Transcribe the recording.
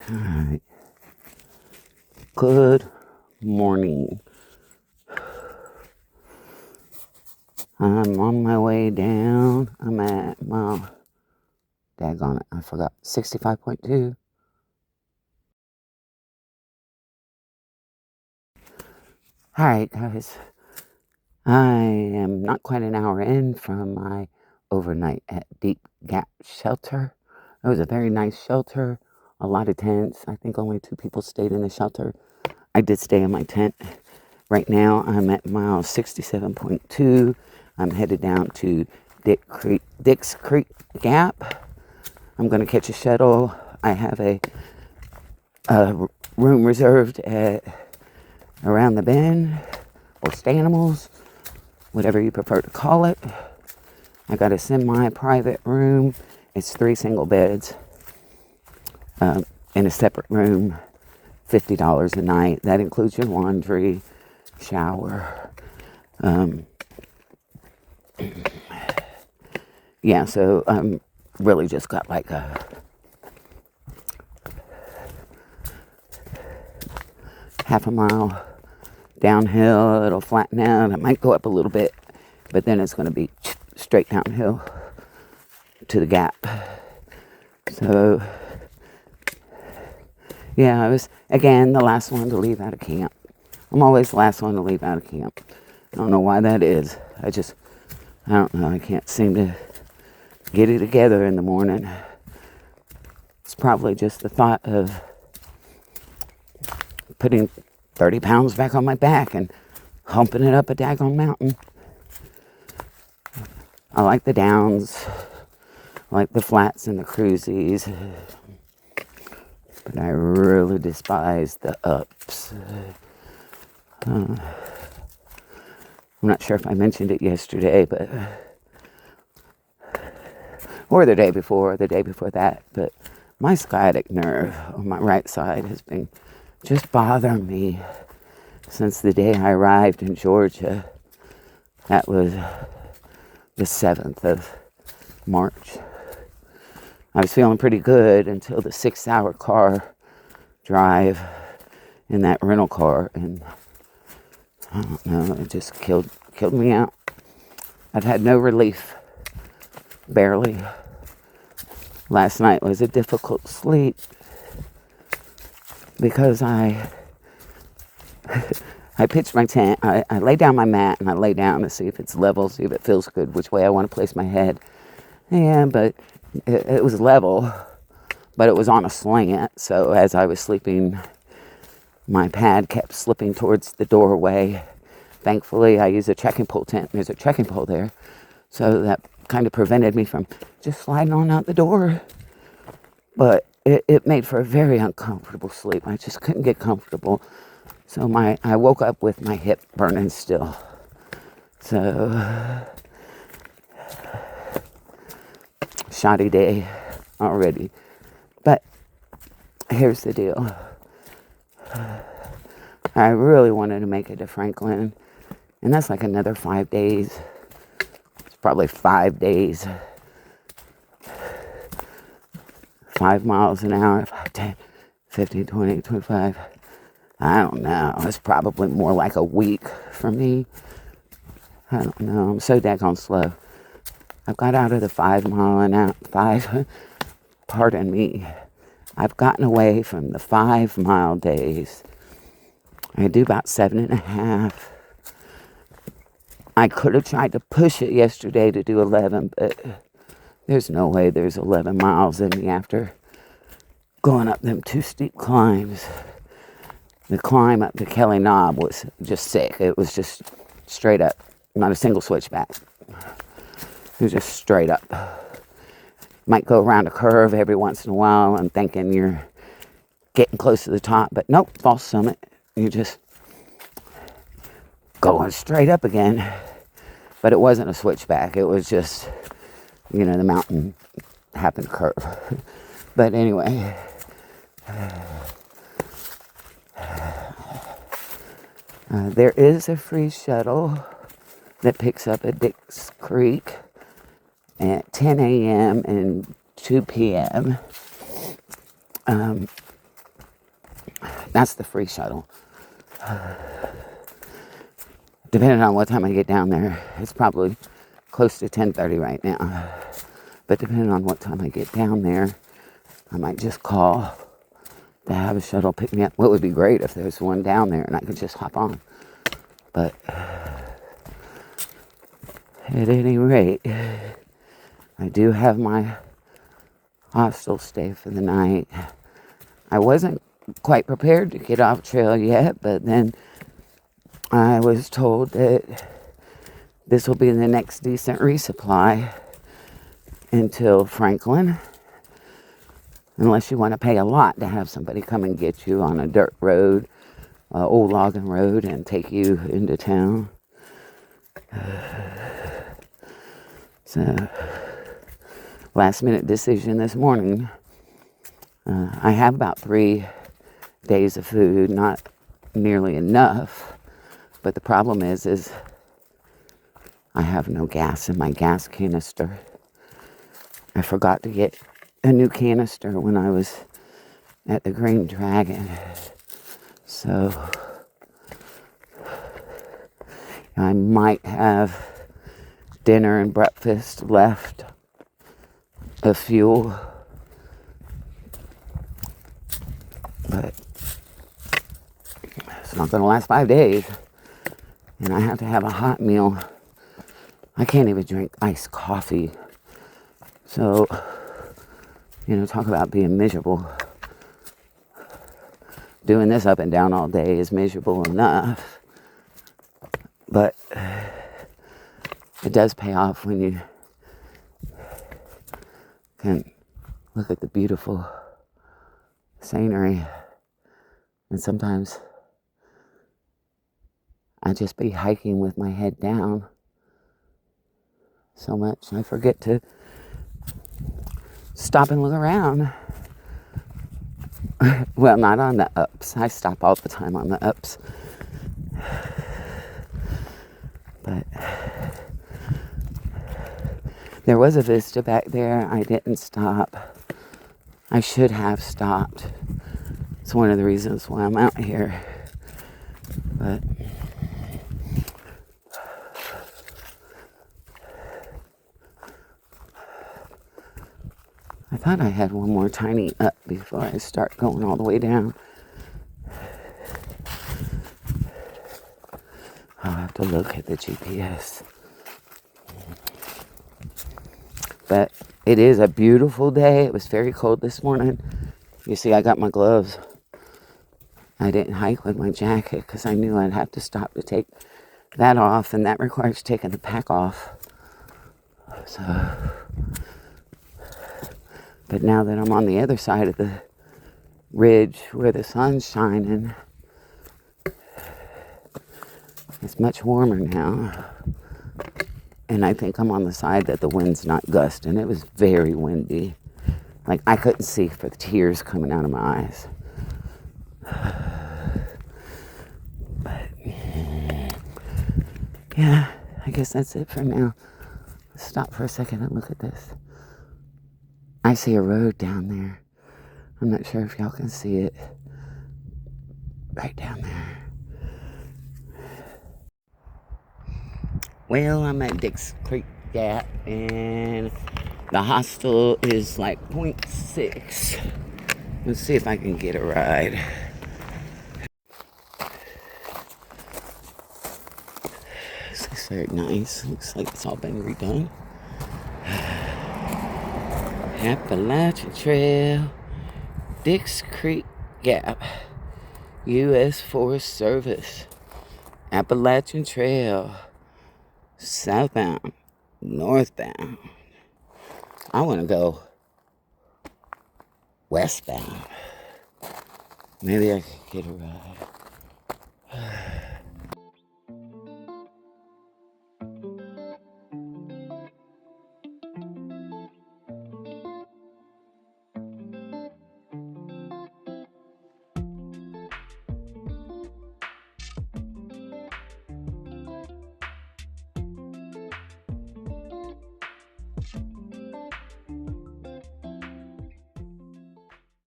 All right. Good morning. I'm on my way down. I'm at, well, daggone it, I forgot, 65.2. All right, guys. I am not quite an hour in from my overnight at Deep Gap Shelter. It was a very nice shelter, a lot of tents. I think only 2 people stayed in the shelter. I did stay in my tent. Right now, I'm at mile 67.2. I'm headed down to Dix Creek Gap. I'm going to catch a shuttle. I have a room reserved at Around the Bend or Stanimals, whatever you prefer to call it. I got a semi-private room. It's 3 single beds in a separate room, $50 a night. That includes your laundry, shower. Yeah, so really just got like a half a mile downhill. It'll flatten out. It might go up a little bit, but then it's going to be straight downhill to the gap. So, yeah, I was, again, the last one to leave out of camp. I'm always the last one to leave out of camp. I don't know why that is. I don't know. I can't seem to get it together in the morning. It's probably just the thought of putting 30 pounds back on my back and humping it up a daggone mountain. I like the downs. I like the flats and the cruisies. But I really despise the ups. I'm not sure if I mentioned it yesterday, but or the day before that, but my sciatic nerve on my right side has been just bothering me since the day I arrived in Georgia. That was the 7th of March. I was feeling pretty good until the 6-hour car drive in that rental car, and I don't know, it just killed me out. I've had no relief, barely. Last night was a difficult sleep because I pitched my tent. I lay down my mat and I lay down to see if it's level, see if it feels good, which way I want to place my head. Yeah, but it was level, but it was on a slant. So as I was sleeping, my pad kept slipping towards the doorway. Thankfully, I use a trekking pole tent. There's a trekking pole there. So that kind of prevented me from just sliding on out the door. But it made for a very uncomfortable sleep. I just couldn't get comfortable. So I woke up with my hip burning still. So, shoddy day already. But here's the deal. I really wanted to make it to Franklin. And that's like another 5 days. It's probably 5 days. 5 miles an hour, 5, 10, 15, 20, 25. I don't know. It's probably more like a week for me. I don't know. I'm so daggone slow. I've got out of the 5 mile an hour, pardon me. I've gotten away from the 5 mile days. I do about 7.5. I could have tried to push it yesterday to do 11, but there's no way there's 11 miles in me after going up them 2 steep climbs. The climb up to Kelly Knob was just sick. It was just straight up, not a single switchback. It was just straight up. Might go around a curve every once in a while. I'm thinking you're getting close to the top, but nope, false summit. You're just going straight up again. But it wasn't a switchback. It was just, the mountain happened to curve. But anyway, there is a free shuttle that picks up at Dix Creek at 10 a.m. and 2 p.m. That's the free shuttle. Depending on what time I get down there, it's probably close to 10:30 right now. But depending on what time I get down there, I might just call to have a shuttle pick me up. What would be great if there's one down there and I could just hop on. But at any rate, I do have my hostel stay for the night. I wasn't quite prepared to get off trail yet, but then I was told that this will be the next decent resupply until Franklin, unless you want to pay a lot to have somebody come and get you on a dirt road, old logging road, and take you into town. So, last minute decision this morning. I have about 3 days of food, not nearly enough. But the problem is I have no gas in my gas canister. I forgot to get a new canister when I was at the Green Dragon. So I might have dinner and breakfast left of fuel. But it's not going to last 5 days. And I have to have a hot meal. I can't even drink iced coffee. So, talk about being miserable. Doing this up and down all day is miserable enough. But it does pay off when you can look at the beautiful scenery. And sometimes I just be hiking with my head down so much I forget to stop and look around. Well, not on the ups. I stop all the time on the ups. But there was a vista back there. I didn't stop. I should have stopped. It's one of the reasons why I'm out here. But I thought I had one more tiny up before I start going all the way down. I'll have to look at the GPS. But it is a beautiful day. It was very cold this morning. You see, I got my gloves. I didn't hike with my jacket because I knew I'd have to stop to take that off, and that requires taking the pack off. So, but now that I'm on the other side of the ridge where the sun's shining, it's much warmer now. And I think I'm on the side that the wind's not gusting. It was very windy. Like, I couldn't see for the tears coming out of my eyes. But, yeah, I guess that's it for now. Let's stop for a second and look at this. I see a road down there. I'm not sure if y'all can see it. Right down there. Well, I'm at Dix Creek Gap, and the hostel is like 0.6. Let's see if I can get a ride. This is very nice. Looks like it's all been redone. Appalachian Trail, Dix Creek Gap, U.S. Forest Service, Appalachian Trail, southbound, northbound. I want to go westbound. Maybe I could get a ride.